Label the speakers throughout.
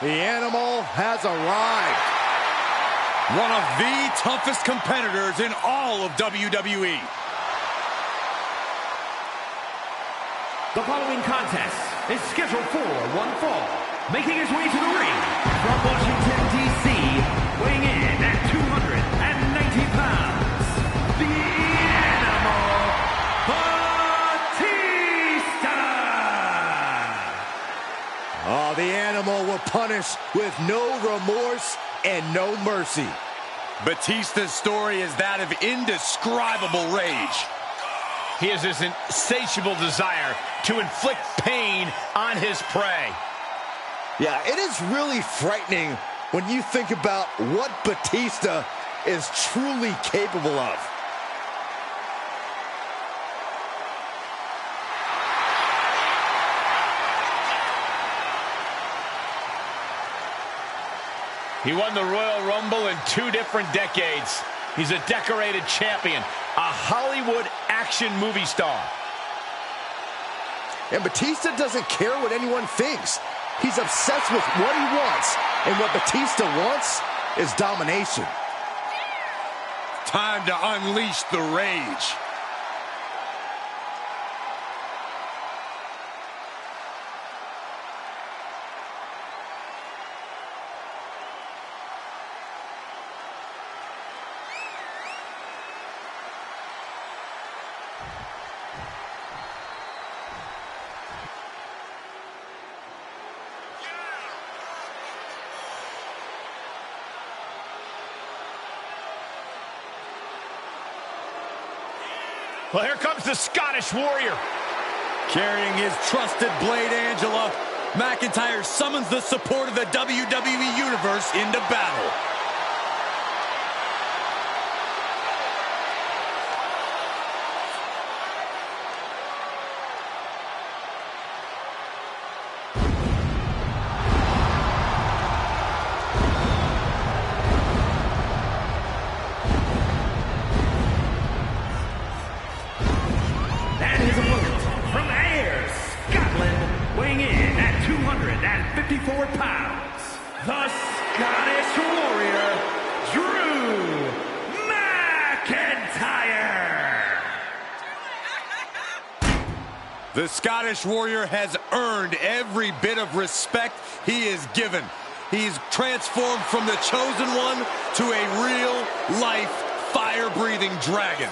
Speaker 1: The animal has arrived. One of the toughest competitors in all of WWE.
Speaker 2: The following contest is scheduled for one fall. Making his way to the ring from Washington, D.C., weighing in at 290 pounds, the Animal, Batista!
Speaker 1: Oh, the Animal will punish with no remorse and no mercy. Batista's story is that of indescribable rage.
Speaker 3: He has this insatiable desire to inflict pain on his prey.
Speaker 1: Yeah, it is really frightening when you think about what Batista is truly capable of.
Speaker 3: He won the Royal Rumble in 2 different decades. He's a decorated champion, a Hollywood action movie star.
Speaker 1: And Batista doesn't care what anyone thinks. He's obsessed with what he wants, and what Batista wants is domination. Time to unleash the rage.
Speaker 3: Well, here comes the Scottish Warrior.
Speaker 1: Carrying his trusted blade, Angela, McIntyre summons the support of the WWE Universe into battle.
Speaker 2: Pounds, the Scottish Warrior, Drew McIntyre.
Speaker 1: The Scottish Warrior has earned every bit of respect he is given. He's transformed from the chosen one to a real-life, fire-breathing dragon.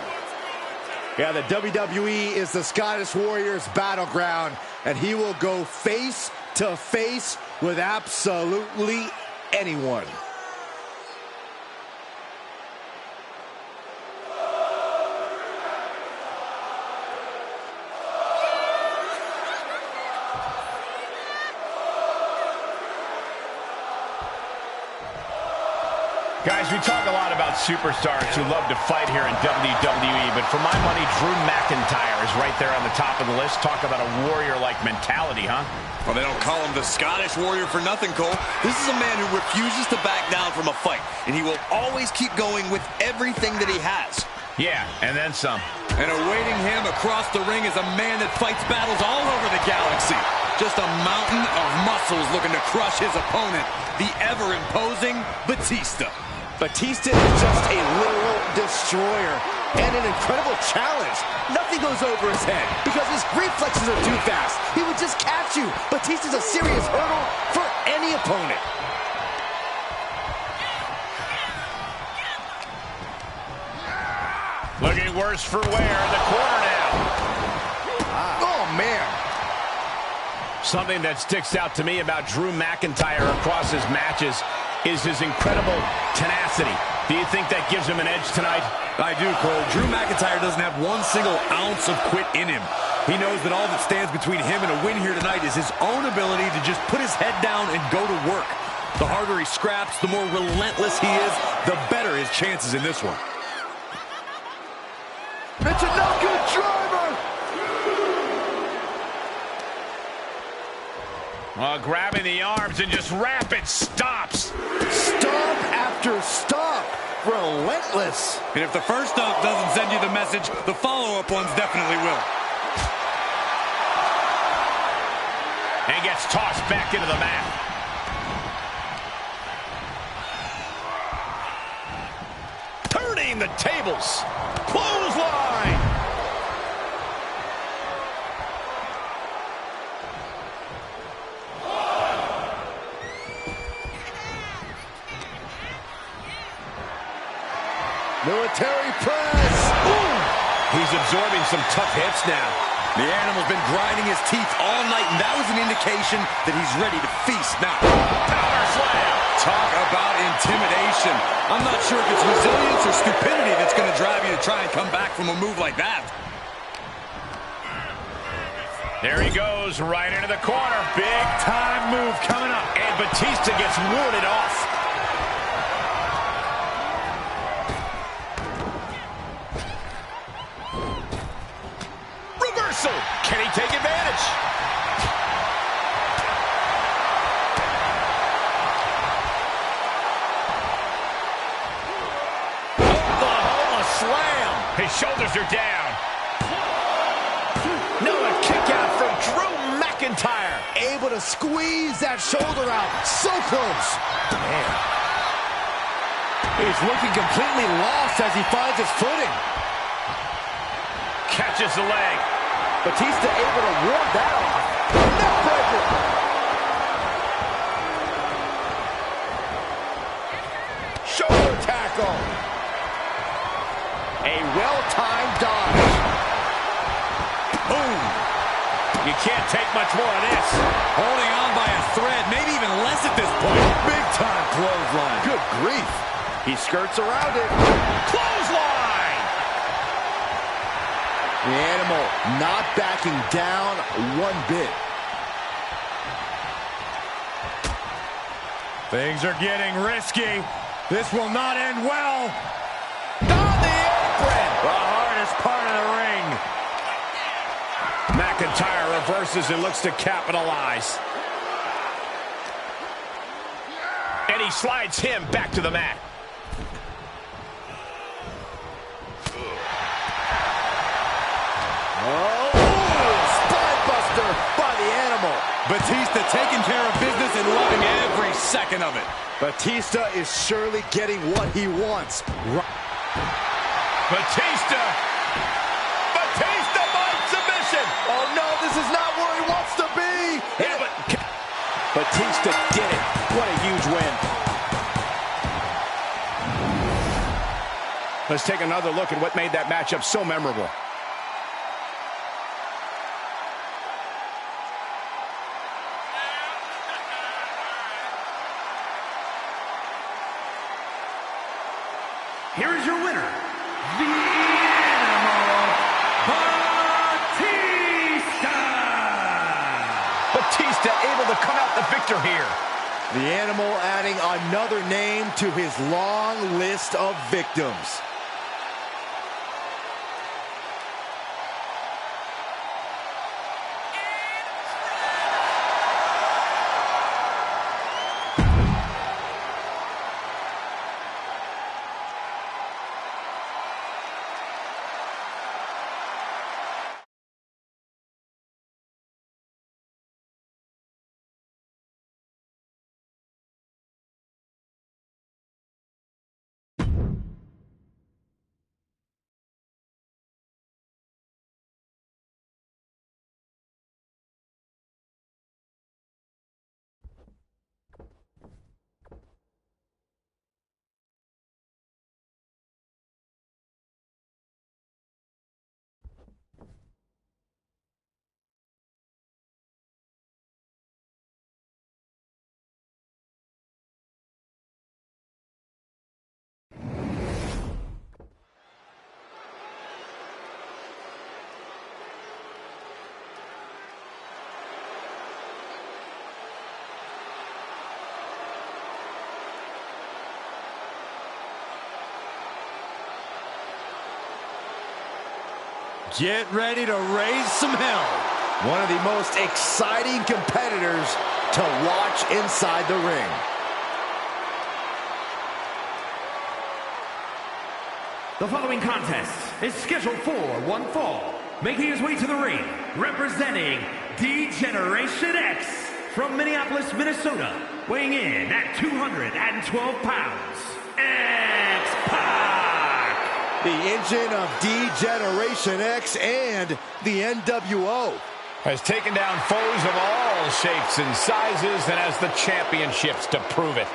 Speaker 1: Yeah, the WWE is the Scottish Warrior's battleground, and he will go face to face with absolutely anyone.
Speaker 3: Guys, we talk a lot about superstars who love to fight here in WWE, but for my money, Drew McIntyre is right there on the top of the list. Talk about a warrior-like mentality, huh?
Speaker 1: Well, they don't call him the Scottish Warrior for nothing, Cole. This is a man who refuses to back down from a fight, and he will always keep going with everything that he has.
Speaker 3: Yeah, and then some.
Speaker 1: And awaiting him across the ring is a man that fights battles all over the galaxy. Just a mountain of muscles looking to crush his opponent, the ever-imposing Batista. Batista is just a literal destroyer and an incredible challenge. Nothing goes over his head because his reflexes are too fast. He would just catch you. Batista's a serious hurdle for any opponent.
Speaker 3: Looking worse for wear in the corner now.
Speaker 1: Oh, man.
Speaker 3: Something that sticks out to me about Drew McIntyre across his matches is his incredible tenacity. Do you think that gives him an edge tonight?
Speaker 1: I do, Cole. Drew McIntyre doesn't have one single ounce of quit in him. He knows that all that stands between him and a win here tonight is his own ability to just put his head down and go to work. The harder he scraps, the more relentless he is, the better his chances in this one. It's a no-good driver!
Speaker 3: Grabbing the arms and just rapid stops.
Speaker 1: Stomp after stomp. Relentless. And if the first stomp doesn't send you the message, the follow-up ones definitely will.
Speaker 3: And gets tossed back into the mat. the tables. Clothesline.
Speaker 4: Military press.
Speaker 3: Ooh. He's absorbing some tough hits now.
Speaker 1: The animal's been grinding his teeth all night, and that was an indication that he's ready to feast now.
Speaker 3: Power slam.
Speaker 1: Talk about intimidation. I'm not sure if it's resilience or stupidity that's going to drive you to try and come back from a move like that.
Speaker 3: There he goes, right into the corner. Big time move coming up. And Batista gets warded off. Reversal. Can he take advantage? Oklahoma slam. His shoulders are down. No, a kick out from Drew McIntyre.
Speaker 4: Able to squeeze that shoulder out. So close.
Speaker 1: Man. He's looking completely lost as he finds his footing.
Speaker 3: Catches the leg.
Speaker 4: Batista able to ward that off. Neckbreaker. Shoulder tackle. A well-timed dodge.
Speaker 3: Boom. You can't take much more of this.
Speaker 1: Holding on by a thread, maybe even less at this point. Big time clothesline.
Speaker 4: Good grief. He skirts around it.
Speaker 3: Clothesline.
Speaker 4: The animal not backing down one bit.
Speaker 1: Things are getting risky. This will not end well.
Speaker 3: On the apron.
Speaker 1: The hardest part of the ring.
Speaker 3: McIntyre reverses and looks to capitalize. And he slides him back to the mat.
Speaker 4: Oh, spine buster by the animal.
Speaker 1: Batista taking care of business and loving every second of it.
Speaker 4: Batista is surely getting what he wants.
Speaker 3: Batista by submission.
Speaker 4: Oh no, this is not where he wants to be.
Speaker 3: Yeah, but
Speaker 4: Batista did it. What a huge win.
Speaker 3: let's take another look at what made that matchup so memorable.
Speaker 2: Here is your winner, the Animal, Batista!
Speaker 3: Batista able to come out the victor here.
Speaker 4: The Animal adding another name to his long list of victims.
Speaker 1: Get ready to raise some hell.
Speaker 4: One of the most exciting competitors to watch inside the ring.
Speaker 2: The following contest is scheduled for one fall. Making his way to the ring, representing D-Generation X from Minneapolis, Minnesota, weighing in at 212 pounds, X-Pac.
Speaker 4: The engine of D-Generation X and the NWO.
Speaker 3: Has taken down foes of all shapes and sizes and has the championships to prove it.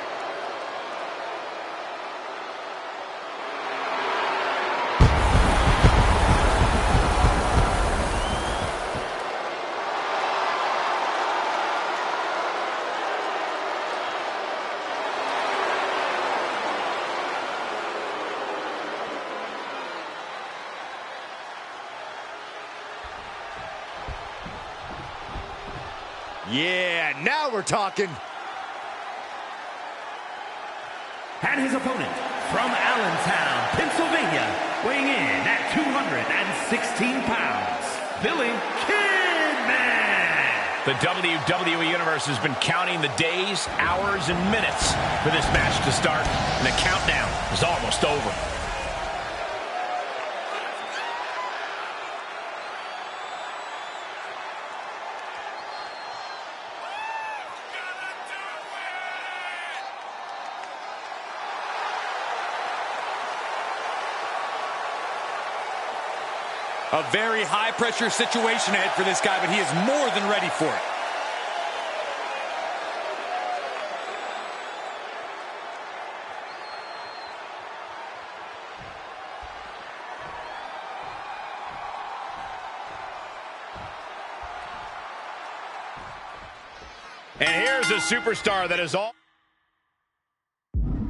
Speaker 4: Yeah, now we're talking.
Speaker 2: And his opponent, from Allentown, Pennsylvania, weighing in at 216 pounds, Billy Kidman.
Speaker 3: The WWE Universe has been counting the days, hours, and minutes for this match to start, and the countdown is almost over.
Speaker 1: A very high-pressure situation ahead for this guy, but he is more than ready for it.
Speaker 3: And here's a superstar that has all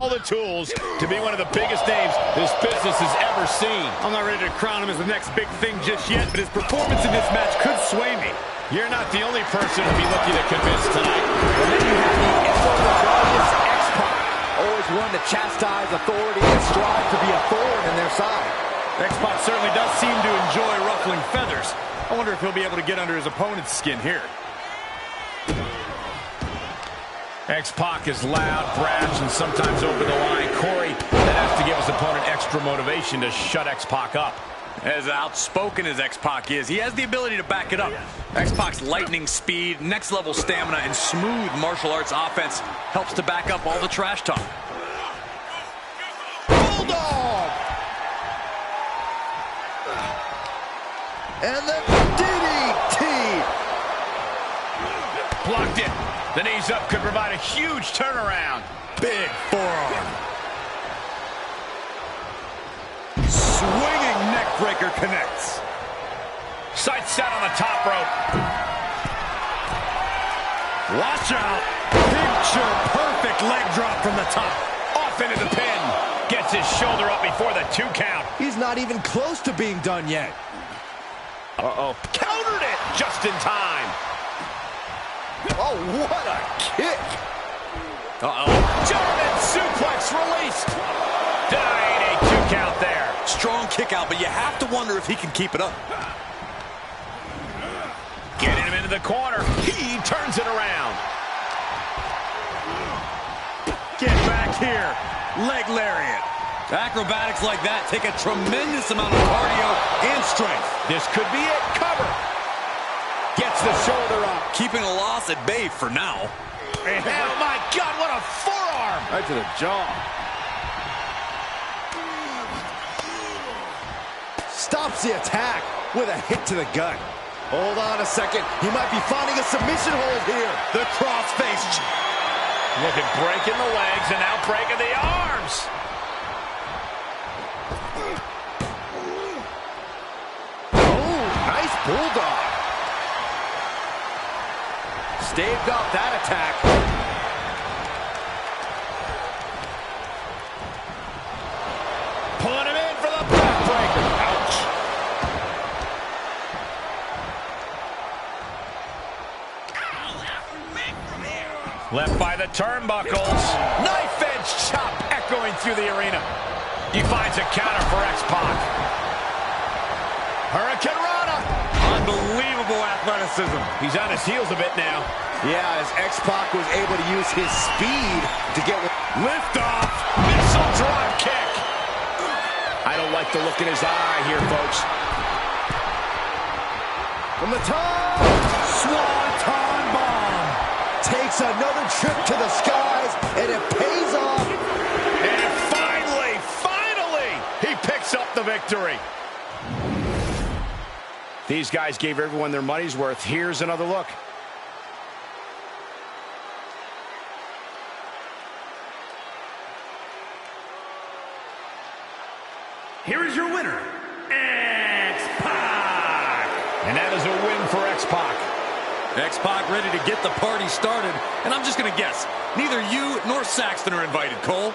Speaker 3: the tools to be one of the biggest names this business has ever seen.
Speaker 1: I'm not ready to crown him as the next big thing just yet, but his performance in this match could sway me.
Speaker 3: You're not the only person to be looking to convince tonight.
Speaker 4: And then you have the ever-rebellious X-Pac, always one to chastise authority and strive to be a thorn in their side.
Speaker 1: X-Pac certainly does seem to enjoy ruffling feathers. I wonder if he'll be able to get under his opponent's skin here.
Speaker 3: X-Pac is loud, brash, and sometimes over the line. Corey then has to give his opponent extra motivation to shut X-Pac up.
Speaker 1: As outspoken as X-Pac is, he has the ability to back it up. X-Pac's lightning speed, next-level stamina, and smooth martial arts offense helps to back up all the trash talk.
Speaker 4: Bulldog! And the DDT!
Speaker 3: Blocked it. The knees up could provide a huge turnaround.
Speaker 1: Big forearm. Swinging neck breaker connects.
Speaker 3: Sights set on the top rope.
Speaker 1: Watch out. Picture perfect leg drop from the top.
Speaker 3: Off into the pin. Gets his shoulder up before the 2 count.
Speaker 4: He's not even close to being done yet.
Speaker 3: Uh-oh. Countered it just in time.
Speaker 4: Oh, what a kick!
Speaker 3: Uh-oh. German suplex released. Denying a 2 count there.
Speaker 1: Strong kick out, but you have to wonder if he can keep it up.
Speaker 3: Getting him into the corner. He turns it around.
Speaker 1: Get back here. Leg lariat. Acrobatics like that take a tremendous amount of cardio and strength.
Speaker 3: This could be it. Cover. Gets the shoulder up.
Speaker 1: Keeping a loss at bay for now.
Speaker 3: And oh my God, what a forearm.
Speaker 1: Right to the jaw.
Speaker 4: Stops the attack with a hit to the gut. Hold on a second. He might be finding a submission hold here.
Speaker 1: The crossface.
Speaker 3: Look at breaking the legs and now breaking the arms.
Speaker 4: Oh, nice bulldog. Staved off that attack.
Speaker 3: Pulling him in for the backbreaker. Ouch. Left by the turnbuckles. Knife edge chop echoing through the arena. He finds a counter for X-Pac. Hurricane Rana.
Speaker 1: Unbelievable athleticism.
Speaker 3: He's on his heels a bit now.
Speaker 4: Yeah, as X-Pac was able to use his speed to get with
Speaker 3: Lift off. Missile drop kick. I don't like the look in his eye here, folks.
Speaker 4: from the top. Swanton bomb. Takes another trip to the skies, and it pays off.
Speaker 3: And finally, he picks up the victory. These guys gave everyone their money's worth. Here's another look.
Speaker 2: Here is your winner, X-Pac.
Speaker 3: And that is a win for X-Pac.
Speaker 1: X-Pac ready to get the party started. And I'm just going to guess, neither you nor Saxton are invited, Cole.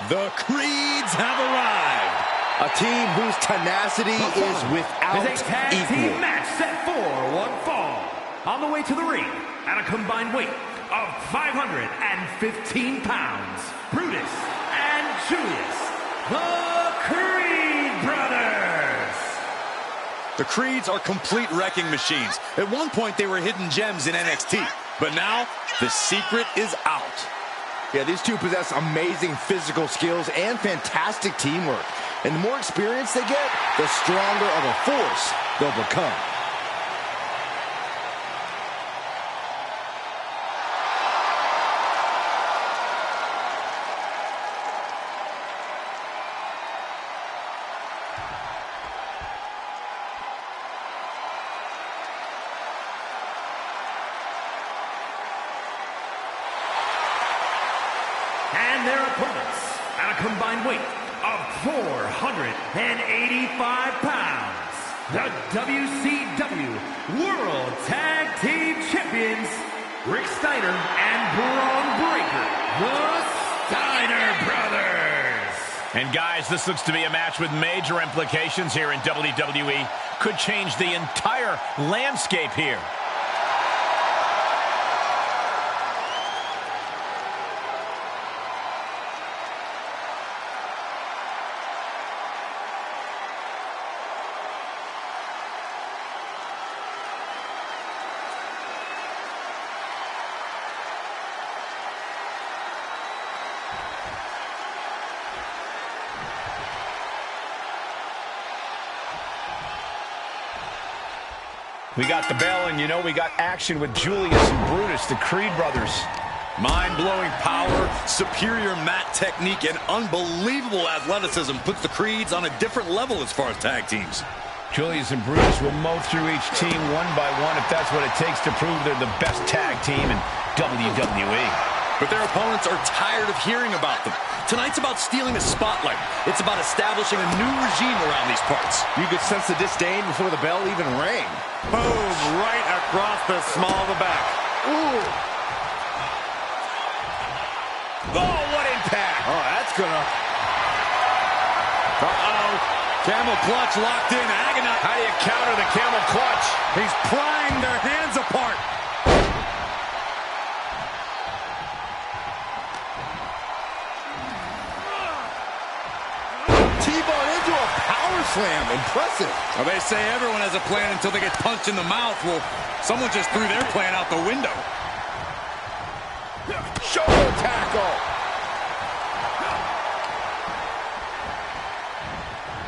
Speaker 1: The Creeds have arrived.
Speaker 4: A team whose tenacity is without
Speaker 2: Is a tag
Speaker 4: equal.
Speaker 2: team match set for one fall. On the way to the ring, at a combined weight of 515 pounds, Brutus and Julius, the Creed brothers.
Speaker 1: The Creeds are complete wrecking machines. At one point, they were hidden gems in NXT. But now, the secret is out.
Speaker 4: Yeah, these two possess amazing physical skills and fantastic teamwork. And the more experience they get, the stronger of a force they'll become.
Speaker 2: And their opponents, at a combined weight of 485 pounds, the WCW World Tag Team Champions, Rick Steiner and Braun Breaker, the Steiner Brothers.
Speaker 3: And guys, this looks to be a match with major implications here in WWE. Could change the entire landscape here. We got the bell, and you know we got action with Julius and Brutus, the Creed brothers.
Speaker 1: Mind-blowing power, superior mat technique, and unbelievable athleticism puts the Creeds on a different level as far as tag teams.
Speaker 3: Julius and Brutus will mow through each team one by one if that's what it takes to prove they're the best tag team in WWE.
Speaker 1: But their opponents are tired of hearing about them. Tonight's about stealing the spotlight. It's about establishing a new regime around these parts.
Speaker 4: You could sense the disdain before the bell even rang.
Speaker 1: Boom, right across the small of the back.
Speaker 4: Ooh.
Speaker 3: Oh, what impact!
Speaker 4: Oh, that's gonna...
Speaker 1: Uh-oh. Camel clutch locked in, agonized.
Speaker 3: How do you counter the camel clutch?
Speaker 1: He's prying their hands apart.
Speaker 4: T-bone into a power slam. Impressive.
Speaker 1: Well, they say everyone has a plan until they get punched in the mouth. Well, someone just threw their plan out the window.
Speaker 4: Shoulder tackle.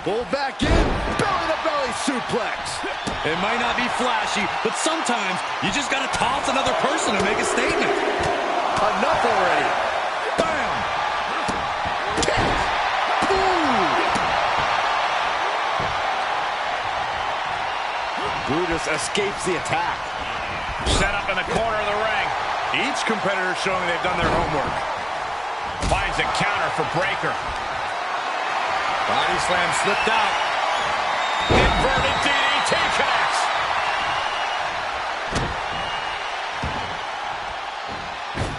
Speaker 4: Pulled back in. Belly-to-belly suplex.
Speaker 1: It might not be flashy, but sometimes you just got to toss another person to make a statement.
Speaker 4: Enough already. Bam. Brutus escapes the attack.
Speaker 3: Set up in the corner of the ring.
Speaker 1: Each competitor showing they've done their homework.
Speaker 3: Finds a counter for Breaker.
Speaker 1: Body slam slipped out.
Speaker 3: Inverted DDT connects.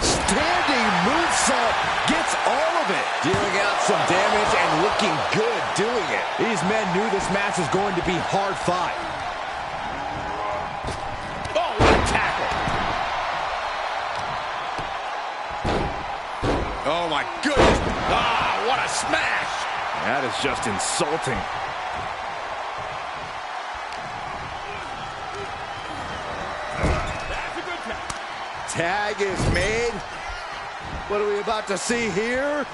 Speaker 4: Standing moonsault gets all of it. Dealing out some damage and looking good doing it. These men knew this match was going to be hard fought.
Speaker 3: Oh, what a tackle.
Speaker 1: Oh, my goodness. Ah, what a smash.
Speaker 4: That is just insulting. Tag is made. What are we about to see here?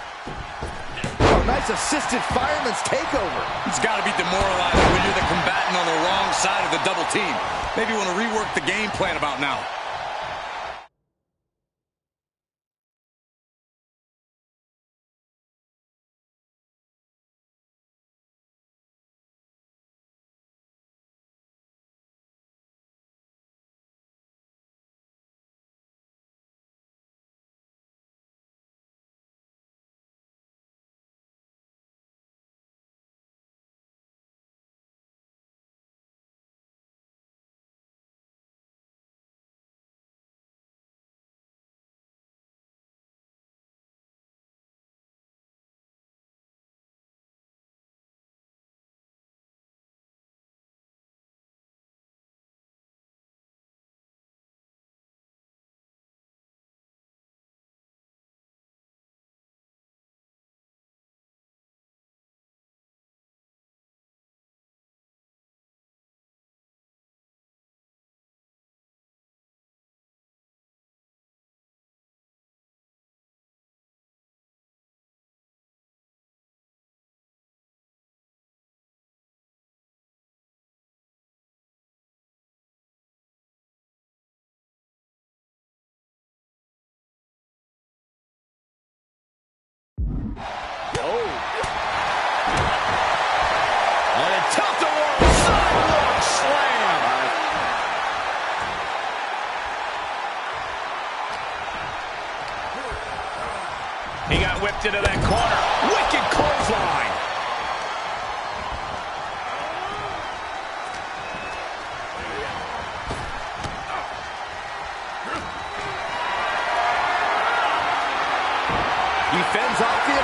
Speaker 4: Oh, nice assisted fireman's takeover.
Speaker 1: It's got to be demoralizing when you're the combatant on the wrong side of the double team. Maybe you want to rework the game plan about now.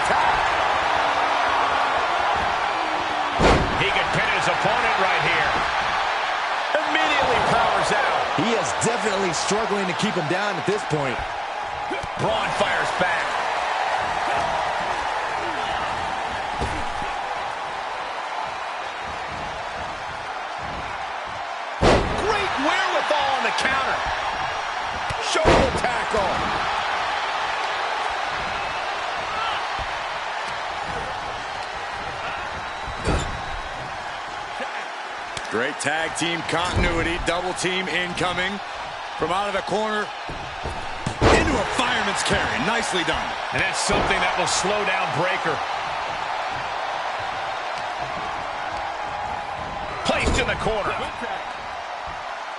Speaker 4: attack.
Speaker 3: He could pin his opponent right here. Immediately powers out.
Speaker 4: He is definitely struggling to keep him down at this point.
Speaker 3: Braun fires back. Great wherewithal on the counter.
Speaker 4: Shoulder tackle.
Speaker 1: Great tag team continuity. Double team incoming. From out of the corner. Into a fireman's carry. Nicely done.
Speaker 3: And that's something that will slow down Breakker. Placed in the corner.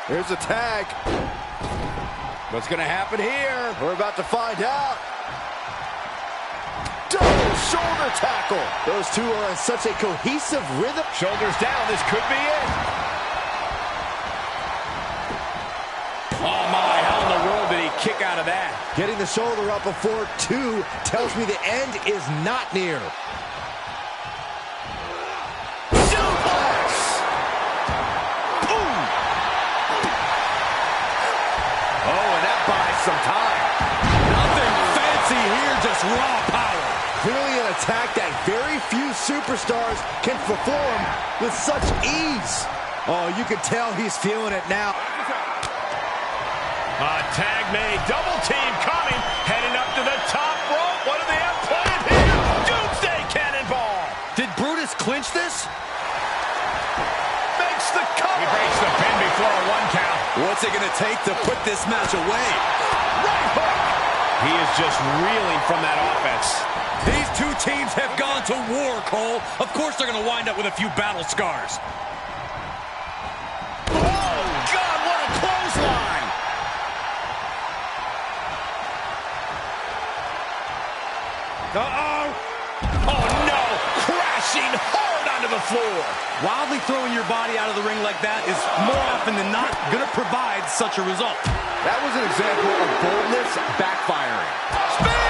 Speaker 4: Here's a tag. What's going to happen here? We're about to find out. Double shoulder tackle. Those two are in such a cohesive rhythm.
Speaker 3: Shoulders down. This could be it. Oh, my. How in the world did he kick out of that?
Speaker 4: Getting the shoulder up before two tells me the end is not near. Suplex! Boom!
Speaker 1: Oh, and that buys some time. Nothing fancy here, just raw power.
Speaker 4: Clearly an attack that very few superstars can perform with such ease. Oh, you can tell he's feeling it now.
Speaker 3: Tag made. Double team coming. Heading up to the top rope. What do they have planned here? Doomsday Cannonball.
Speaker 1: Did Brutus clinch this?
Speaker 3: Makes the cover. He breaks the pin before a 1 count.
Speaker 1: What's it going to take to put this match away?
Speaker 3: Right hook. He is just reeling from that offense.
Speaker 1: These two teams have gone to war, Cole. Of course they're going to wind up with a few battle scars.
Speaker 3: Oh, God, what a clothesline.
Speaker 1: Uh-oh.
Speaker 3: Oh, no. Crashing hard onto the floor.
Speaker 1: Wildly throwing your body out of the ring like that is more often than not going to provide such a result.
Speaker 4: That was an example of boldness backfiring. Spear!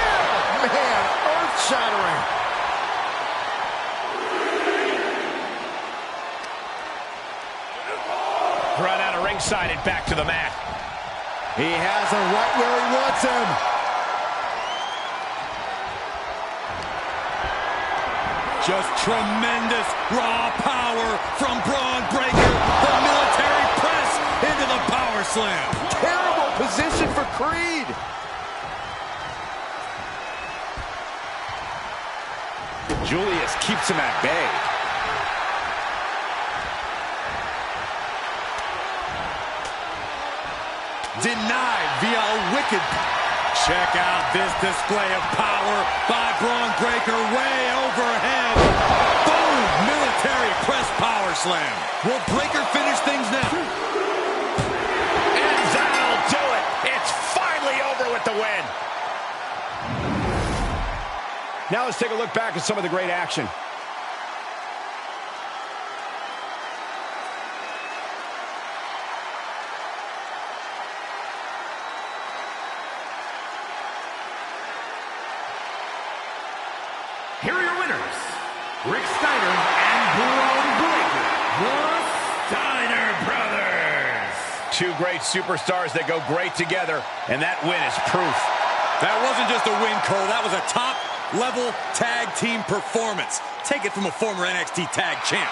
Speaker 4: Man, earth-shattering.
Speaker 3: Run out of ringside and back to the mat.
Speaker 4: He has him right where he wants him.
Speaker 1: Just tremendous raw power from Braun Breakker. The military press into the power slam.
Speaker 4: Terrible position for Creed. Julius keeps him at bay.
Speaker 1: Denied via a wicked. Check out this display of power by Braun Breakker way overhead. Boom! Military press power slam. Will Breakker finish things now?
Speaker 3: And that'll do it. It's finally over with the win. Now let's take a look back at some of the great action.
Speaker 2: Here are your winners, Rick Steiner and Braun Breakker, the Steiner Brothers.
Speaker 3: Two great superstars that go great together, and that win is proof.
Speaker 1: That wasn't just a win, Cole. That was a top-level tag team performance. Take it from a former NXT tag champ.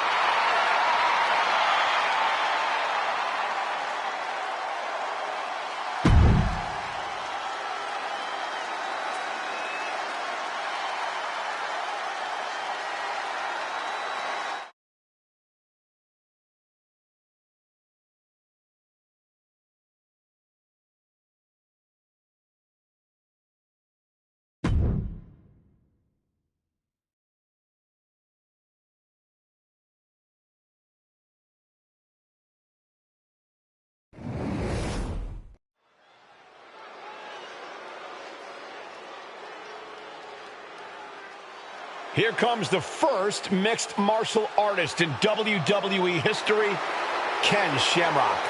Speaker 3: Here comes the first mixed martial artist in WWE history, Ken Shamrock.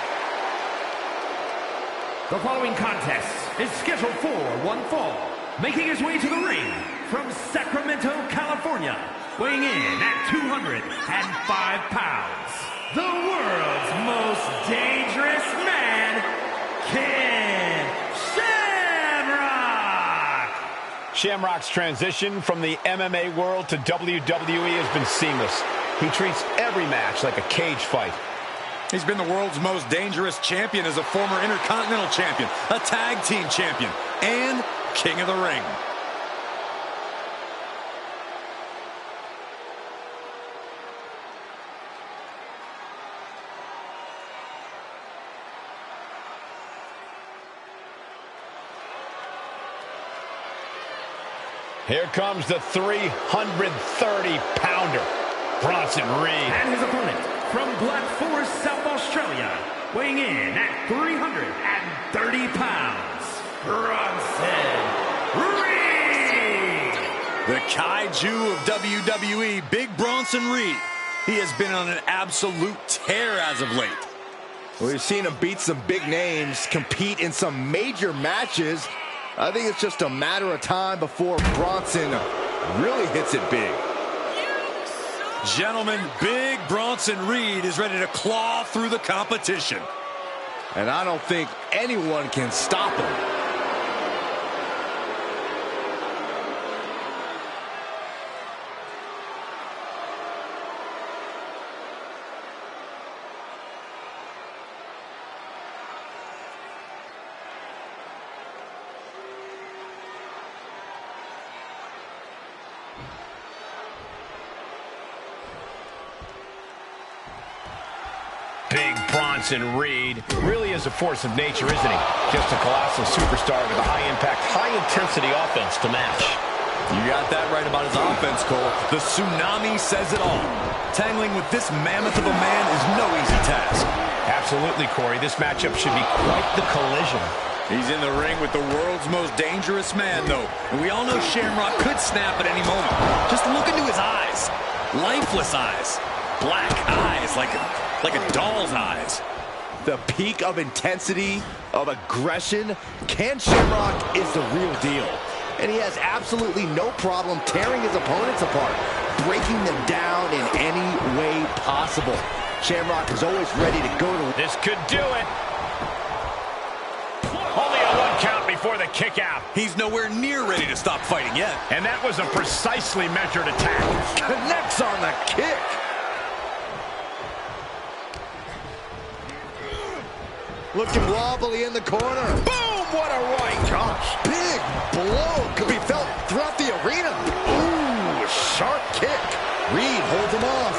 Speaker 2: The following contest is scheduled for one fall. Making his way to the ring from Sacramento, California, weighing in at 205 pounds, the world's most dangerous man, Ken Shamrock!
Speaker 3: Shamrock's transition from the MMA world to WWE has been seamless. He treats every match like a cage fight.
Speaker 1: He's been the world's most dangerous champion as a former Intercontinental Champion, a Tag Team Champion, and King of the Ring.
Speaker 3: Here comes the 330-pounder, Bronson Reed.
Speaker 2: And his opponent from Black Forest, South Australia, weighing in at 330 pounds, Bronson Reed.
Speaker 1: The kaiju of WWE, Big Bronson Reed. He has been on an absolute tear as of late.
Speaker 4: We've seen him beat some big names, compete in some major matches. I think it's just a matter of time before Bronson really hits it big.
Speaker 1: Gentlemen, Big Bronson Reed is ready to claw through the competition.
Speaker 4: And I don't think anyone can stop him.
Speaker 3: Big Bronson Reed really is a force of nature, isn't he? Just a colossal superstar with a high-impact, high-intensity offense to match.
Speaker 1: You got that right about his offense, Cole. The tsunami says it all. Tangling with this mammoth of a man is no easy task.
Speaker 3: Absolutely, Corey. This matchup should be quite the collision.
Speaker 1: He's in the ring with the world's most dangerous man, though. And we all know Shamrock could snap at any moment. Just look into his eyes. Lifeless eyes. Black eyes like a doll's eyes.
Speaker 4: The peak of intensity, of aggression. Ken Shamrock is the real deal. And he has absolutely no problem tearing his opponents apart, breaking them down in any way possible. Shamrock is always ready to go to...
Speaker 3: This could do it. Only a 1 count before the kick out.
Speaker 1: He's nowhere near ready to stop fighting yet.
Speaker 3: And that was a precisely measured attack.
Speaker 4: Connects on the kick. Looking wobbly in the corner. Boom! What a right. Gosh, big blow. Could be felt throughout the arena. Ooh, sharp kick. Reed holds him off.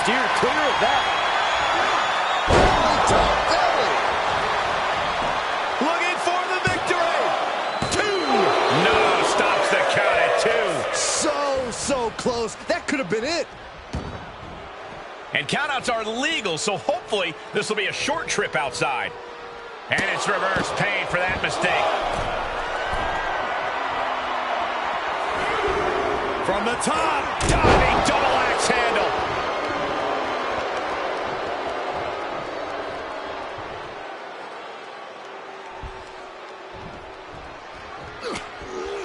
Speaker 4: Steer clear of that. Top belly. Looking for the victory. 2.
Speaker 3: No, stops the count at 2.
Speaker 4: So close. That could have been it.
Speaker 3: And countouts are legal, so hopefully this will be a short trip outside. And it's reverse pain for that mistake.
Speaker 1: From the top.
Speaker 3: Diving double axe handle.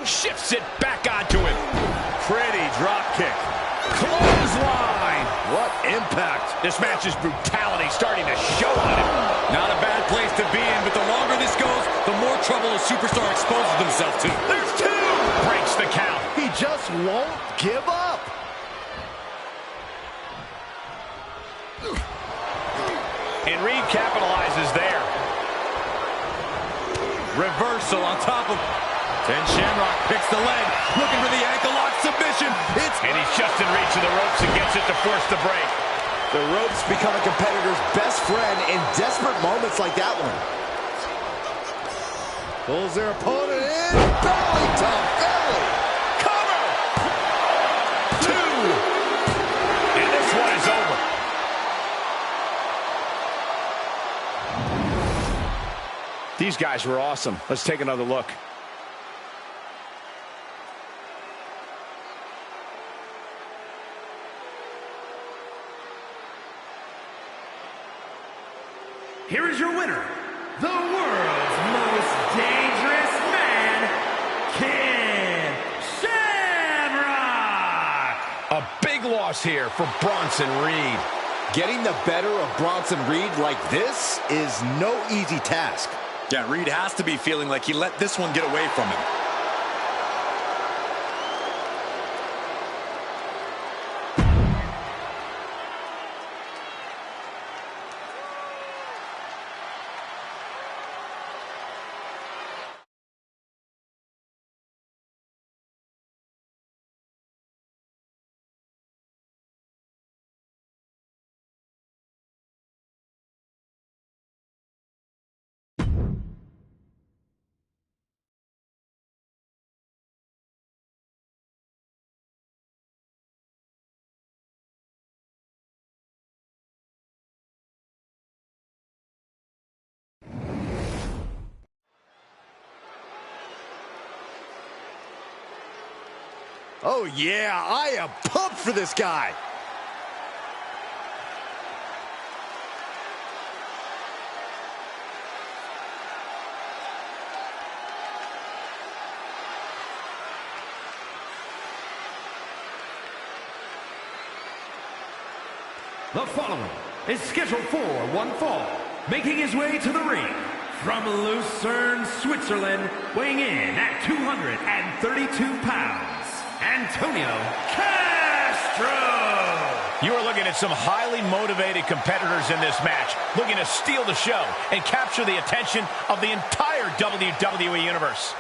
Speaker 3: Shifts it back onto him.
Speaker 1: Pretty drop kick.
Speaker 3: Clothesline.
Speaker 4: What impact.
Speaker 3: This match's brutality starting to show on him.
Speaker 1: Not a bad place to be in, but the longer this goes, the more trouble a superstar exposes himself to.
Speaker 3: There's 2. Breaks the count.
Speaker 4: He just won't give up.
Speaker 3: And Reed capitalizes there.
Speaker 1: Reversal on top of... Ken Shamrock picks the leg, looking for the ankle lock submission.
Speaker 3: And he's just in reach of the ropes and gets it to force the break.
Speaker 4: The ropes become a competitor's best friend in desperate moments like that one. Pulls their opponent in. Belly to belly.
Speaker 3: Cover! 2. And this one is over. These guys were awesome. Let's take another look.
Speaker 2: Here is your winner, the world's most
Speaker 3: loss here for Bronson Reed.
Speaker 4: Getting the better of Bronson Reed like this is no easy task.
Speaker 1: Yeah, Reed has to be feeling like he let this one get away from him.
Speaker 4: Oh yeah, I am pumped for this guy.
Speaker 2: The following is scheduled for one fall, making his way to the ring from Lucerne, Switzerland, weighing in at 232 pounds, Antonio Castro.
Speaker 3: You are looking at some highly motivated competitors in this match, looking to steal the show and capture the attention of the entire WWE Universe.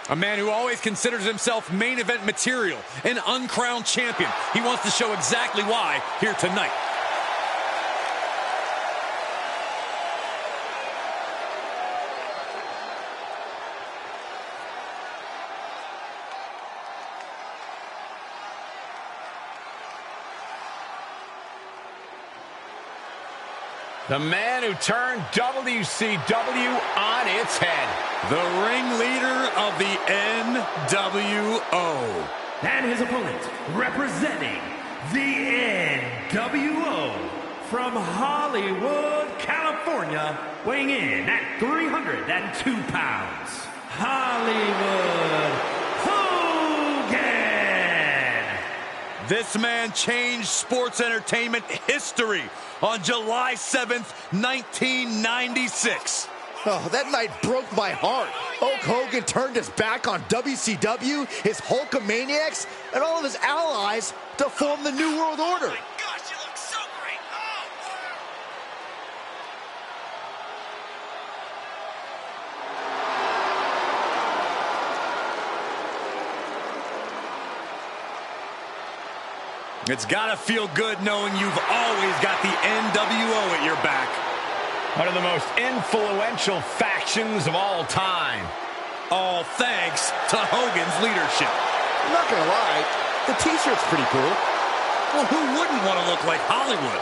Speaker 1: A man who always considers himself main event material, an uncrowned champion. He wants to show exactly why here tonight.
Speaker 3: The man who turned WCW on its head.
Speaker 1: The ringleader of the NWO.
Speaker 2: And his opponent, representing the NWO from Hollywood, California, weighing in at 302 pounds, Hollywood Hogan.
Speaker 1: This man changed sports entertainment history on July 7th, 1996.
Speaker 4: Oh, that night broke my heart. Hulk Hogan turned his back on WCW, his Hulkamaniacs, and all of his allies to form the New World Order.
Speaker 5: Oh my gosh, you look so great!
Speaker 1: It's gotta feel good knowing you've always got the NWO at your back.
Speaker 3: One of the most influential factions of all time.
Speaker 1: All thanks to Hogan's leadership.
Speaker 4: I'm not gonna lie, the t-shirt's pretty cool.
Speaker 1: Well, who wouldn't want to look like Hollywood?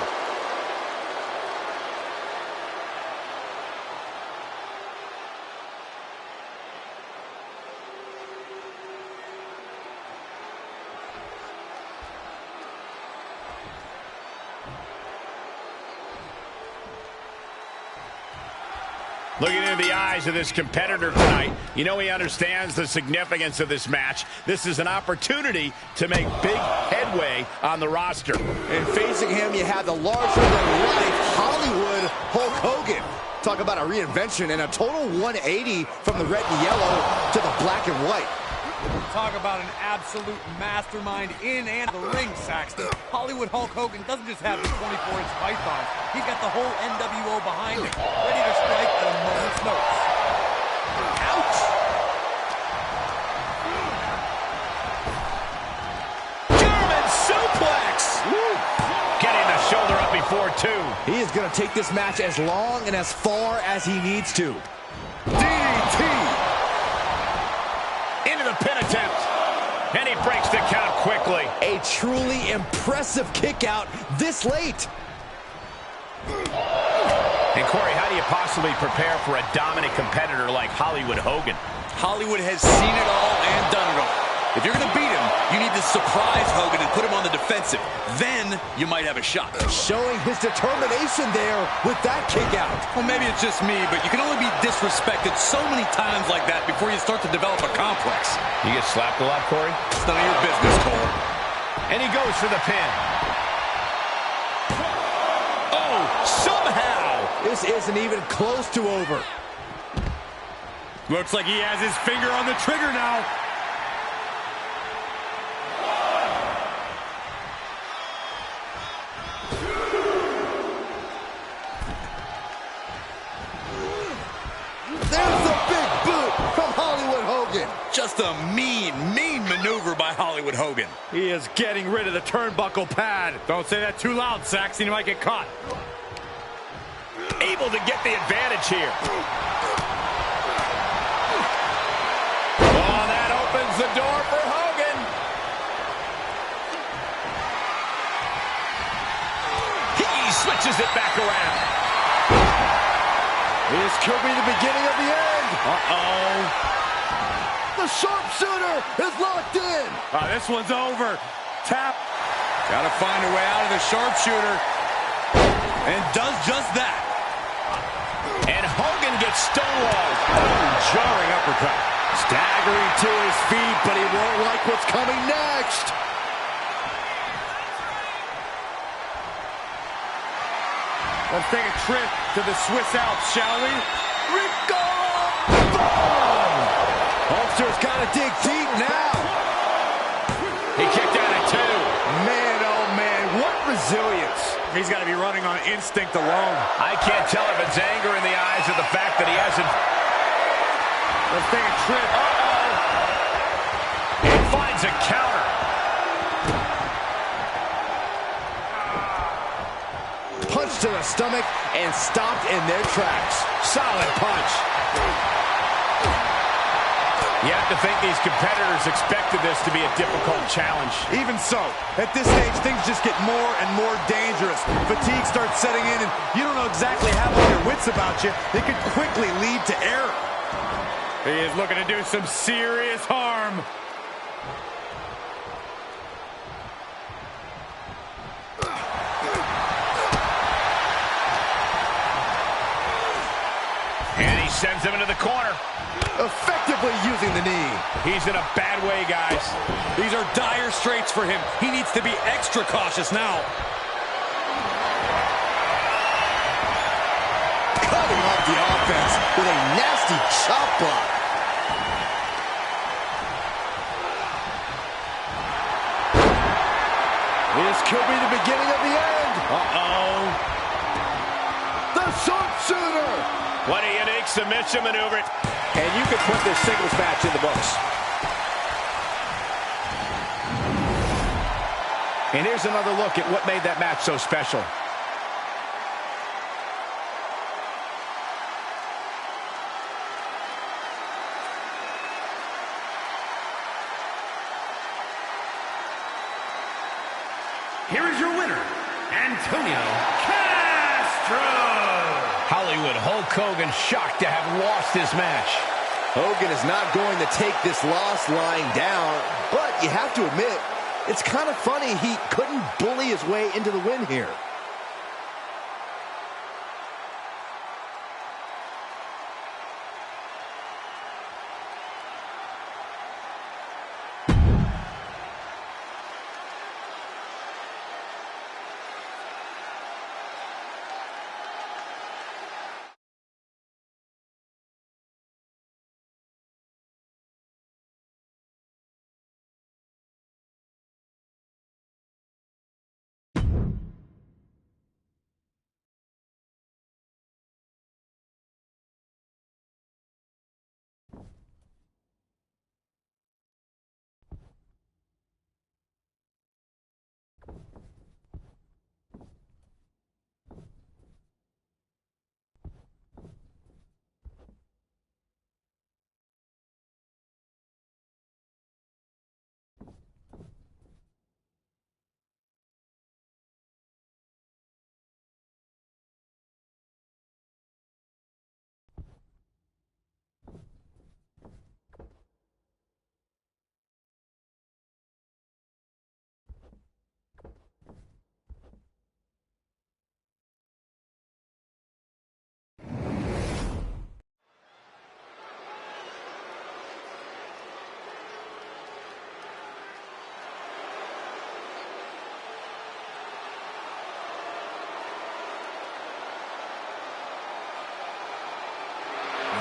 Speaker 3: Looking into the eyes of this competitor tonight, you know he understands the significance of this match. This is an opportunity to make big headway on the roster.
Speaker 4: And facing him, you have the larger-than-life Hollywood Hulk Hogan. Talk about a reinvention and a total 180 from the red and yellow to the black and white.
Speaker 1: Talk about an absolute mastermind in and the ring, Saxton. Hollywood Hulk Hogan doesn't just have the 24-inch python. He's got the whole NWO behind him, ready to strike at a moment's notice. Ouch!
Speaker 3: German suplex! Woo. Getting the shoulder up before two.
Speaker 4: He is going to take this match as long and as far as he needs to.
Speaker 1: DDT!
Speaker 4: DDT.
Speaker 3: Into the pin attempt. And he breaks the count quickly.
Speaker 4: A truly impressive kick out this late.
Speaker 3: And Corey, how do you possibly prepare for a dominant competitor like Hollywood Hogan?
Speaker 1: Hollywood has seen it all and done it all. If you're going to beat him, you need to surprise Hogan and put him on the defensive. Then you might have a shot.
Speaker 4: Showing his determination there with that kick out.
Speaker 1: Well, maybe it's just me, but you can only be disrespected so many times like that before you start to develop a complex.
Speaker 3: You get slapped a lot, Corey?
Speaker 1: It's none of your business, Cole.
Speaker 3: And he goes for the pin. Oh, somehow!
Speaker 4: This isn't even close to over.
Speaker 1: Looks like he has his finger on the trigger now.
Speaker 4: There's a big boot from Hollywood Hogan.
Speaker 1: Just a mean maneuver by Hollywood Hogan. He is getting rid of the turnbuckle pad. Don't say that too loud, Saxon. You might get caught.
Speaker 3: Able to get the advantage here. Oh, that opens the door for Hogan. He switches it back around.
Speaker 4: This could be the beginning of the end.
Speaker 1: Uh-oh.
Speaker 4: The sharpshooter is locked in.
Speaker 1: This one's over. Tap. Gotta find a way out of the sharpshooter. And does just that.
Speaker 3: And Hogan gets stonewalled.
Speaker 1: Oh, jarring uppercut.
Speaker 4: Staggering to his feet, but he won't like what's coming next.
Speaker 1: Let's take a trip to the Swiss Alps, shall we?
Speaker 4: Rico! Boom! Hulkster's got to dig deep now.
Speaker 3: He kicked out at 2.
Speaker 4: Man, oh man, what resilience.
Speaker 1: He's got to be running on instinct alone.
Speaker 3: I can't tell if it's anger in the eyes or the fact that he hasn't.
Speaker 1: Let's take a trip.
Speaker 3: He finds a counter.
Speaker 4: Punch to the stomach and stopped in their tracks.
Speaker 3: Solid punch. You have to think these competitors expected this to be a difficult challenge.
Speaker 1: Even so, at this stage, things just get more and more dangerous. Fatigue starts setting in, and you don't know exactly how all your wits about you. It could quickly lead to error. He is looking to do some serious harm.
Speaker 3: And he sends him into the corner.
Speaker 4: Effectively using the knee.
Speaker 3: He's in a bad way, guys.
Speaker 1: These are dire straits for him. He needs to be extra cautious now.
Speaker 4: Cutting off the offense with a nasty chop block. This could be the beginning of the end.
Speaker 1: Uh-oh.
Speaker 4: The sharpshooter.
Speaker 3: What a unique submission maneuver.
Speaker 4: And you can put this singles match in the books.
Speaker 3: And here's another look at what made that match so special.
Speaker 2: Here is your winner, Antonio Castro.
Speaker 3: Hollywood Hulk Hogan shocked to have lost this match.
Speaker 4: Hogan is not going to take this loss lying down, but you have to admit, it's kind of funny he couldn't bully his way into the win here.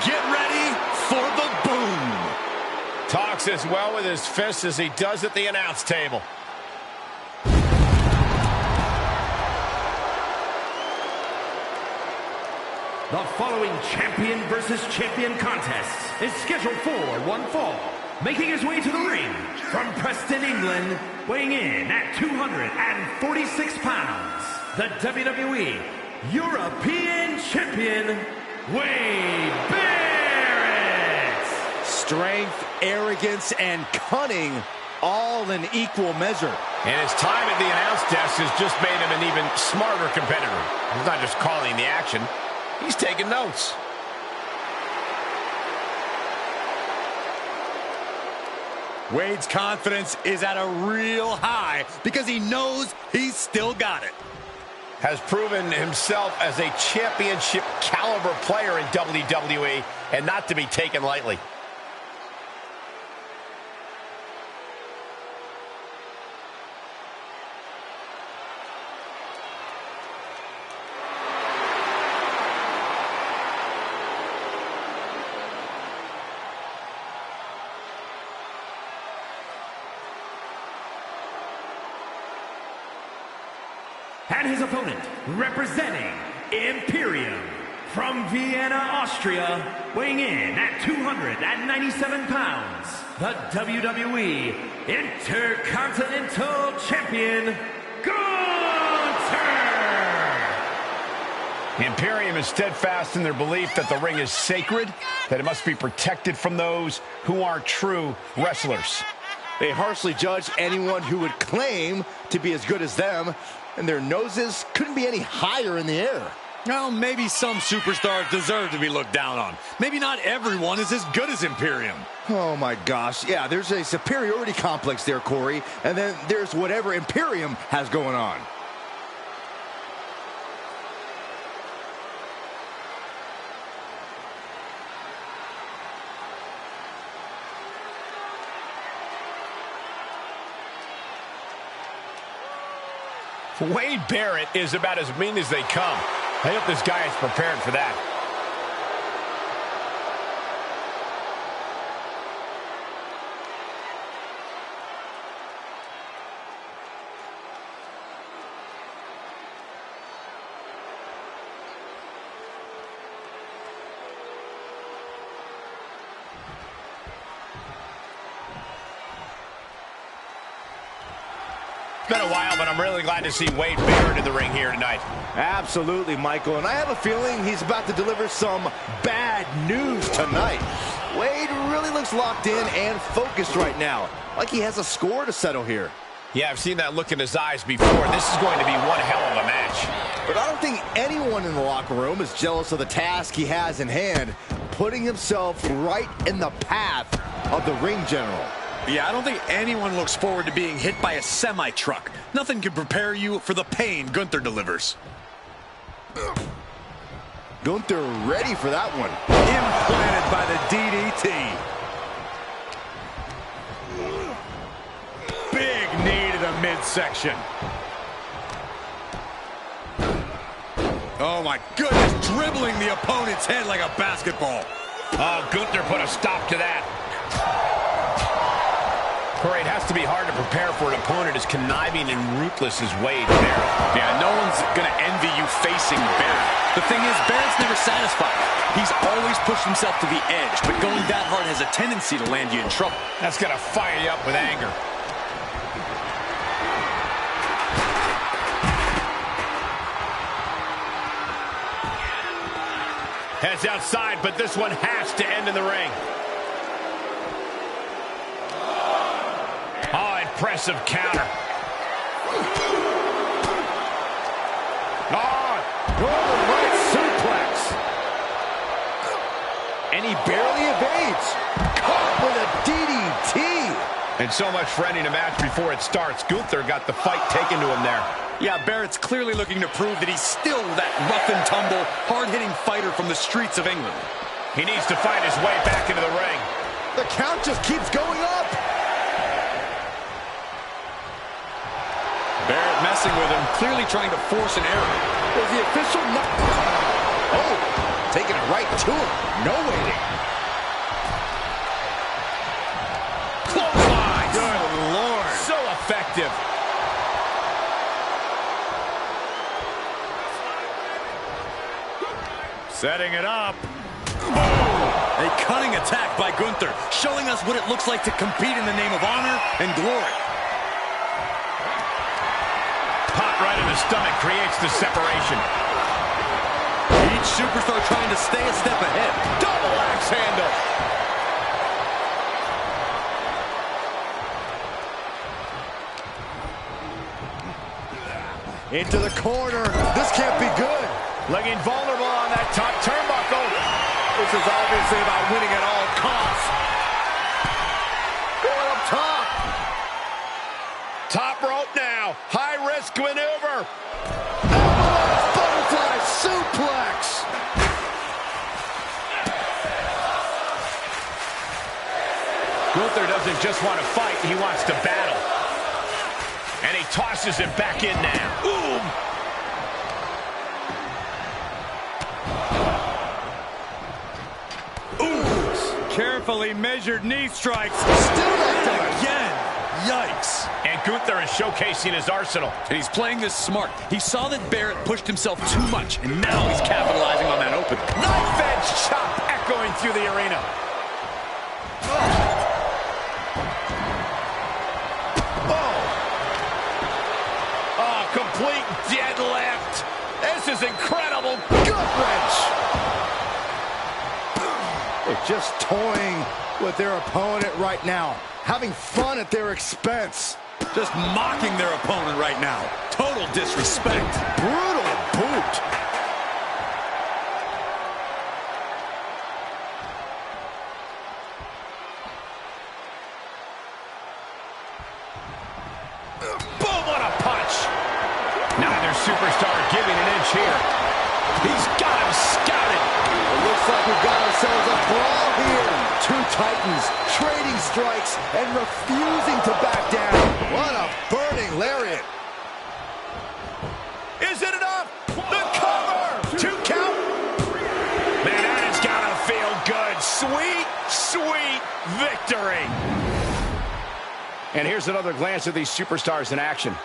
Speaker 1: get ready for the boom.
Speaker 3: Talks as well with his fists as he does at the announce table.
Speaker 2: The following champion versus champion contest is scheduled for one fall. Making his way to the ring from Preston, England, weighing in at 246 pounds, the WWE European Champion, Wade Barrett.
Speaker 4: Strength, arrogance, and cunning, all in equal measure.
Speaker 3: And his time at the announce desk has just made him an even smarter competitor. He's not just calling the action, he's taking notes.
Speaker 1: Wade's confidence is at a real high because he knows he's still got it.
Speaker 3: Has proven himself as a championship caliber player in WWE and not to be taken lightly.
Speaker 2: And his opponent, representing Imperium, from Vienna, Austria, weighing in at 297 pounds, the WWE Intercontinental Champion, Gunther!
Speaker 3: Imperium is steadfast in their belief that the ring is sacred, that it must be protected from those who aren't true wrestlers.
Speaker 4: They harshly judge anyone who would claim to be as good as them, and their noses couldn't be any higher in the air.
Speaker 1: Well, maybe some superstars deserve to be looked down on. Maybe not everyone is as good as Imperium.
Speaker 4: Oh my gosh, yeah, there's a superiority complex there, Corey, and then there's whatever Imperium has going on.
Speaker 3: Wade Barrett is about as mean as they come. I hope this guy is prepared for that. It's been a while, but I'm really glad to see Wade Barrett in the ring here tonight.
Speaker 4: Absolutely, Michael, and I have a feeling he's about to deliver some bad news tonight. Wade really looks locked in and focused right now, like he has a score to settle here.
Speaker 3: Yeah, I've seen that look in his eyes before. This is going to be one hell of a match.
Speaker 4: But I don't think anyone in the locker room is jealous of the task he has in hand, putting himself right in the path of the ring general.
Speaker 1: Yeah, I don't think anyone looks forward to being hit by a semi-truck. Nothing can prepare you for the pain Gunther delivers.
Speaker 4: Gunther ready for that one.
Speaker 1: Implanted by the DDT. Big knee to the midsection. Oh my goodness, dribbling the opponent's head like a basketball.
Speaker 3: Oh, Gunther put a stop to that. Corey, it has to be hard to prepare for an opponent as conniving and ruthless as Wade Barrett.
Speaker 1: Yeah, no one's going to envy you facing Barrett. The thing is, Barrett's never satisfied. He's always pushed himself to the edge, but going that hard has a tendency to land you in trouble.
Speaker 3: That's going to fire you up with anger. Heads outside, but this one has to end in the ring. Oh, impressive counter.
Speaker 4: Oh, Northern right suplex. And he barely evades. Caught with a DDT.
Speaker 3: And so much for ending a match before it starts. Gunther got the fight taken to him there.
Speaker 1: Yeah, Barrett's clearly looking to prove that he's still that rough and tumble, hard-hitting fighter from the streets of England.
Speaker 3: He needs to fight his way back into the ring.
Speaker 4: The count just keeps going up.
Speaker 1: Barrett messing with him, clearly trying to force an error.
Speaker 4: Was the official not... Oh, taking it right to him. No waiting.
Speaker 1: Clothesline.
Speaker 3: Good Lord. So effective. Setting it up.
Speaker 1: A cunning attack by Gunther, showing us what it looks like to compete in the name of honor and glory.
Speaker 3: Pop right in the stomach creates the separation.
Speaker 1: Each superstar trying to stay a step ahead.
Speaker 3: Double axe handle.
Speaker 4: Into the corner. This can't be good.
Speaker 3: Looking vulnerable on that top turnbuckle.
Speaker 1: This is obviously about winning at all costs.
Speaker 4: Going up top.
Speaker 3: Top rope now. High risk maneuver.
Speaker 4: Butterfly suplex.
Speaker 3: Gunther doesn't just want to fight, he wants to battle. And he tosses him back in now. Ooh.
Speaker 1: Carefully measured knee strikes.
Speaker 4: Still not done.
Speaker 1: Again. Yikes.
Speaker 3: And Gunther is showcasing his arsenal.
Speaker 1: And he's playing this smart. He saw that Barrett pushed himself too much, and now he's capitalizing on that opening.
Speaker 3: Knife edge chop echoing through the arena. Oh, complete deadlift. This is incredible.
Speaker 4: Gut wrench. They're just toying with their opponent right now. Having fun at their expense.
Speaker 1: Just mocking their opponent right now. Total disrespect.
Speaker 4: Brutal boot.
Speaker 3: Boom, what a punch. Neither superstar giving an inch here. He's got him scouted.
Speaker 4: It looks like we've got ourselves a brawl here. Two titans trading strikes and refusing to back down. What a burning lariat.
Speaker 3: Is it enough? The cover! 2 count. Man, that has got to feel good. Sweet, sweet victory. And here's another glance at these superstars in action.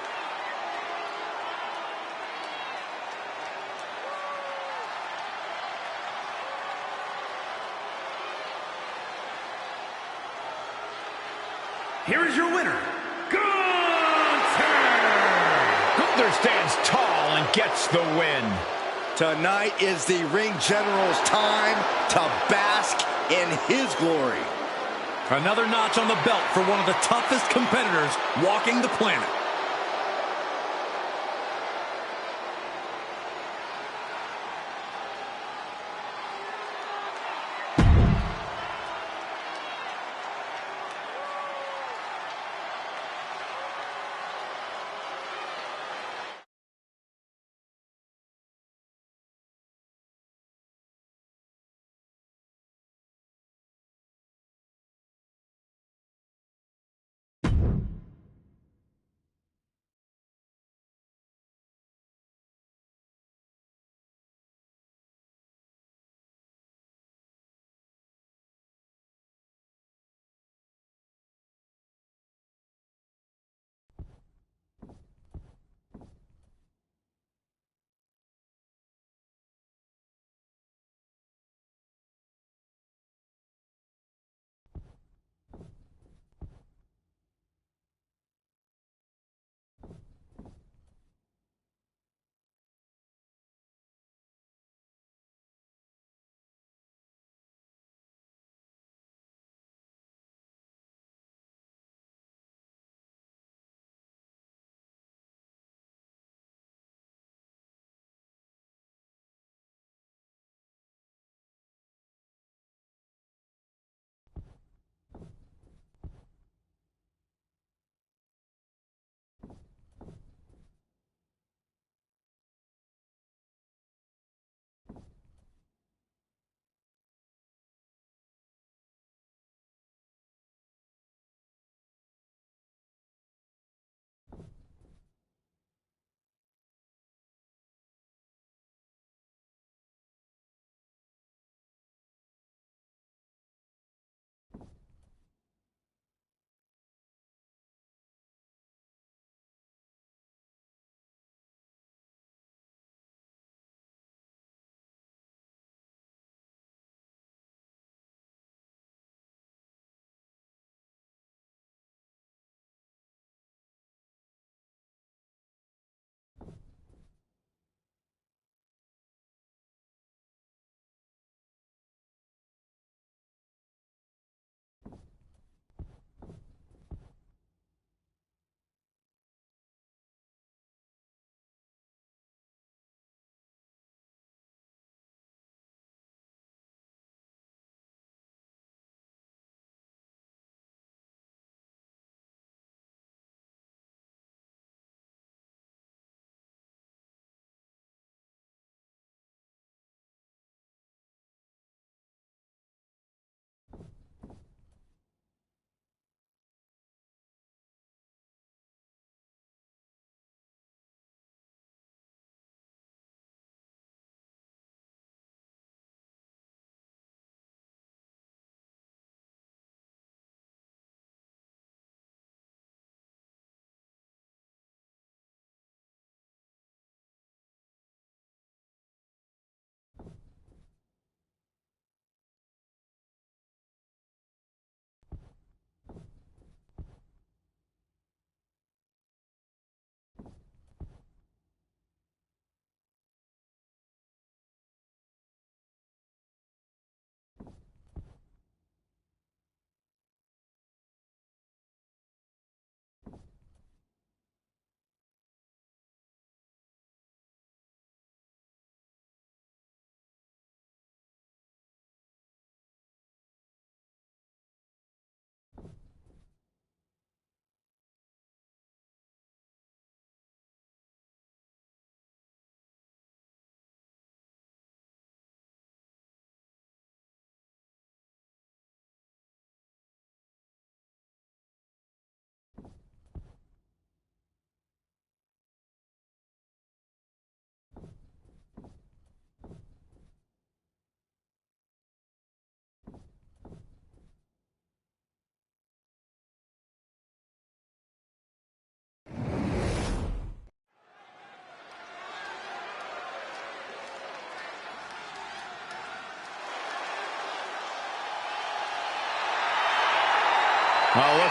Speaker 2: Here is your winner, Gunther!
Speaker 3: Gunther stands tall and gets the win.
Speaker 4: Tonight is the ring general's time to bask in his glory.
Speaker 1: Another notch on the belt for one of the toughest competitors walking the planet.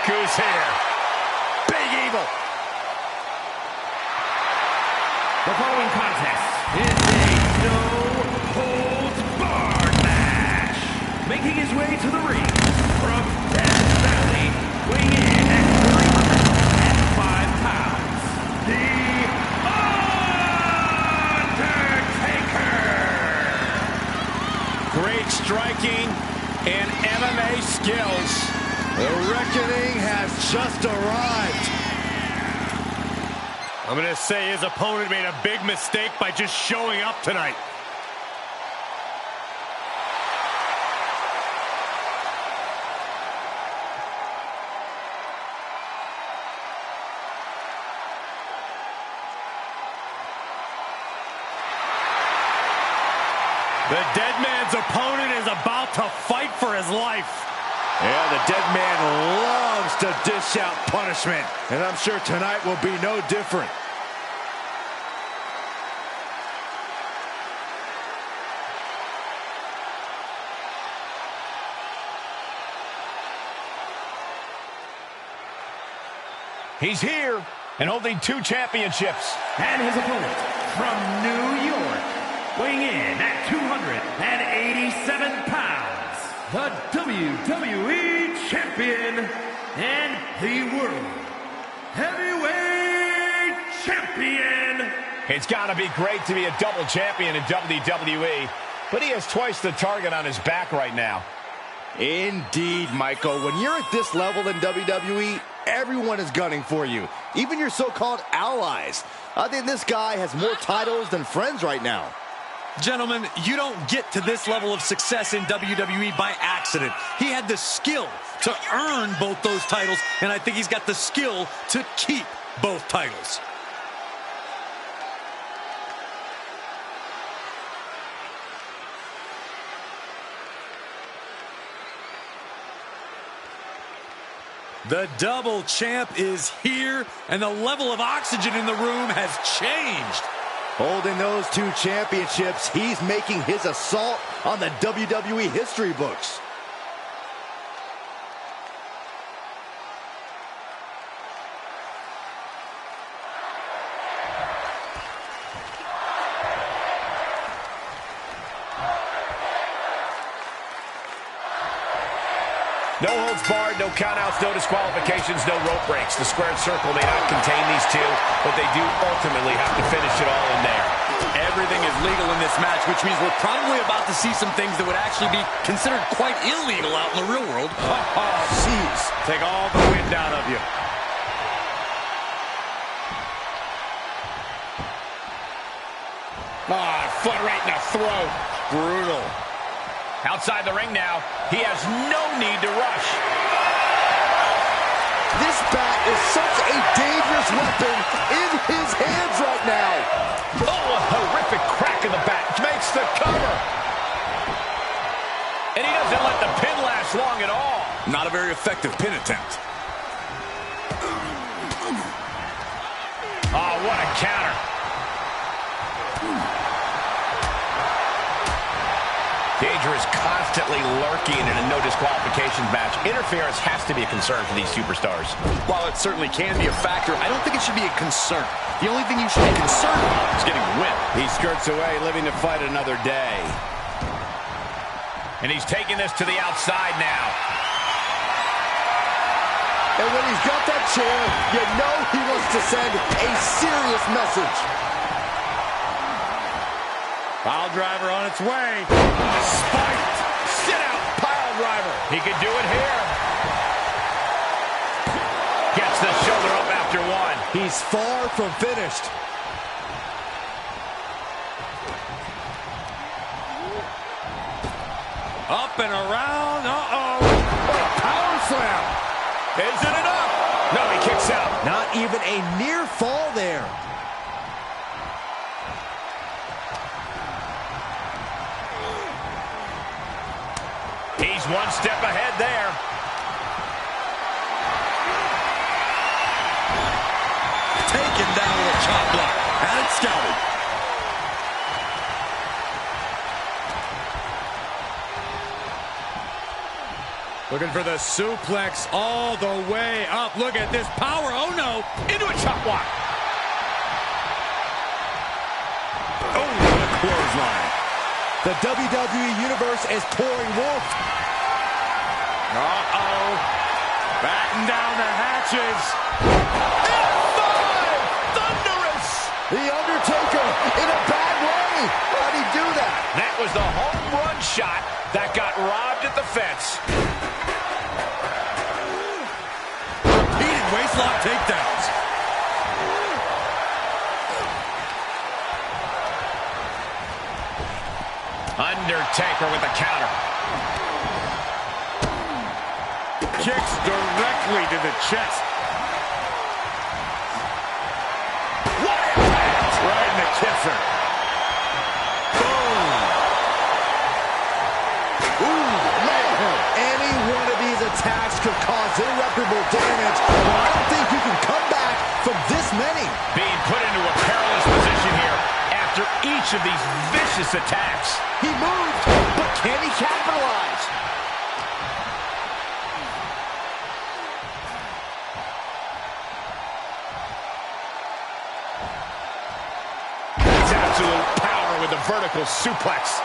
Speaker 3: who's here. Big Evil.
Speaker 2: The following contest is a no-holds-barred match. Making his way to the ring from Death Valley, weighing in at 305 pounds, the Undertaker!
Speaker 3: Great striking and MMA skills.
Speaker 4: The reckoning has just arrived.
Speaker 1: I'm going to say his opponent made a big mistake by just showing up tonight. The dead man's opponent is about to fight for his life.
Speaker 4: Yeah, the dead man loves to dish out punishment, and I'm sure tonight will be no different.
Speaker 3: He's here and holding 2 championships.
Speaker 2: And his opponent from New York, weighing in at 287 pounds, the WWE Champion and the World Heavyweight Champion.
Speaker 3: It's got to be great to be a double champion in WWE, but he has twice the target on his back right now.
Speaker 4: Indeed, Michael. When you're at this level in WWE, everyone is gunning for you, even your so-called allies. I think this guy has more titles than friends right now.
Speaker 1: Gentlemen, you don't get to this level of success in WWE by accident. He had the skill to earn both those titles, and I think he's got the skill to keep both titles. The double champ is here, and the level of oxygen in the room has changed.
Speaker 4: Holding those 2 championships, he's making his assault on the WWE history books.
Speaker 3: No holds barred, no countouts, no disqualifications, no rope breaks. The squared circle may not contain these 2, but they do ultimately have to finish it all in there.
Speaker 1: Everything is legal in this match, which means we're probably about to see some things that would actually be considered quite illegal out in the real world.
Speaker 4: Oh, jeez.
Speaker 1: Take all the wind out of you.
Speaker 3: Foot right in the throat.
Speaker 1: Brutal.
Speaker 3: Outside the ring now, he has no need to rush.
Speaker 4: This bat is such a dangerous weapon in his hands right now.
Speaker 3: Oh, a horrific crack in the bat. Makes the cover. And he doesn't let the pin last long at all.
Speaker 1: Not a very effective pin attempt.
Speaker 3: Oh, what a counter. Danger is constantly lurking in a no disqualifications match. Interference has to be a concern for these superstars.
Speaker 1: While it certainly can be a factor, I don't think it should be a concern. The only thing you should be concerned about is getting a win.
Speaker 3: He skirts away, living to fight another day. And he's taking this to the outside now.
Speaker 4: And when he's got that chair, you know he wants to send a serious message.
Speaker 1: Pile driver on its way.
Speaker 3: Spiked. Sit out. Pile driver. He could do it here. Gets the shoulder up after 1.
Speaker 4: He's far from finished.
Speaker 1: Up and around. Uh-oh.
Speaker 4: Power slam.
Speaker 3: Is it enough? No, he kicks out.
Speaker 4: Not even a near fall there.
Speaker 3: He's one step ahead there.
Speaker 1: Taken down with a chop block. Had it scouted. Looking for the suplex all the way up. Look at this power. Oh, no.
Speaker 3: Into a chop block.
Speaker 1: Oh, what a clothesline.
Speaker 4: The WWE Universe is pouring wolf.
Speaker 1: Uh-oh. Batten down the hatches.
Speaker 3: F5! Thunderous!
Speaker 4: The Undertaker in a bad way. How'd he do that?
Speaker 3: That was the home run shot that got robbed at the fence.
Speaker 1: Repeated waistlock takedowns.
Speaker 3: Undertaker with the counter.
Speaker 1: Kicks directly to the chest.
Speaker 3: What impact!
Speaker 1: Right in the kisser. Boom.
Speaker 4: Ooh, man. Any one of these attacks could cause irreparable damage, but I don't think you can come back from this many.
Speaker 3: Being put into a perilous position here after each of these vicious attacks.
Speaker 4: He moved, but can he capitalize?
Speaker 3: It's absolute power with a vertical suplex.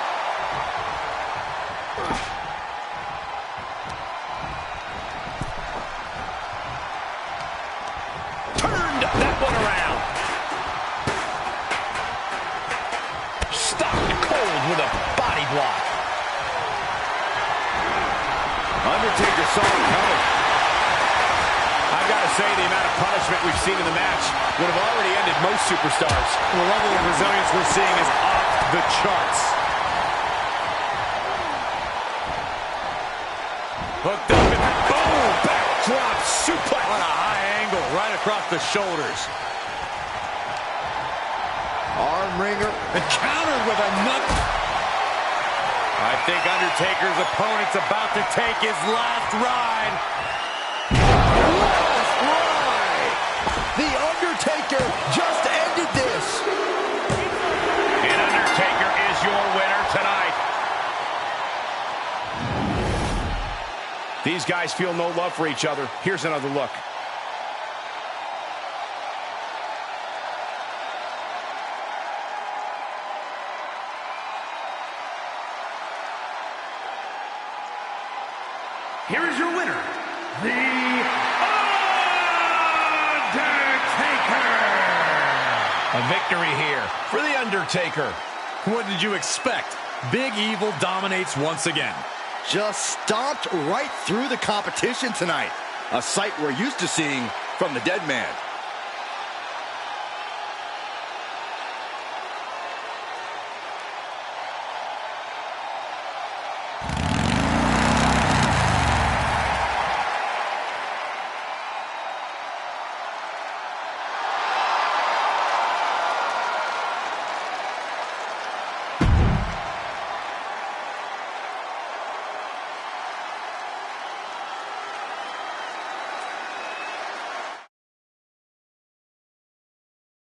Speaker 3: Turned that one around. Stopped cold with a body block.
Speaker 1: Undertaker saw it coming. I've got to say, the amount of punishment we've seen in the match would have already ended most superstars. The level of resilience we're seeing is off the charts. Hooked up and boom!
Speaker 3: Backdrop suplex.
Speaker 1: On a high angle, right across the shoulders.
Speaker 4: Arm wringer.
Speaker 1: And countered with a nut. I think Undertaker's opponent's about to take his last ride.
Speaker 4: Last ride. The Undertaker just ended this.
Speaker 3: And Undertaker is your winner tonight. These guys feel no love for each other. Here's another look.
Speaker 2: Here is your winner, The Undertaker!
Speaker 3: A victory here for The Undertaker.
Speaker 1: What did you expect? Big Evil dominates once again.
Speaker 4: Just stomped right through the competition tonight. A sight we're used to seeing from the dead man.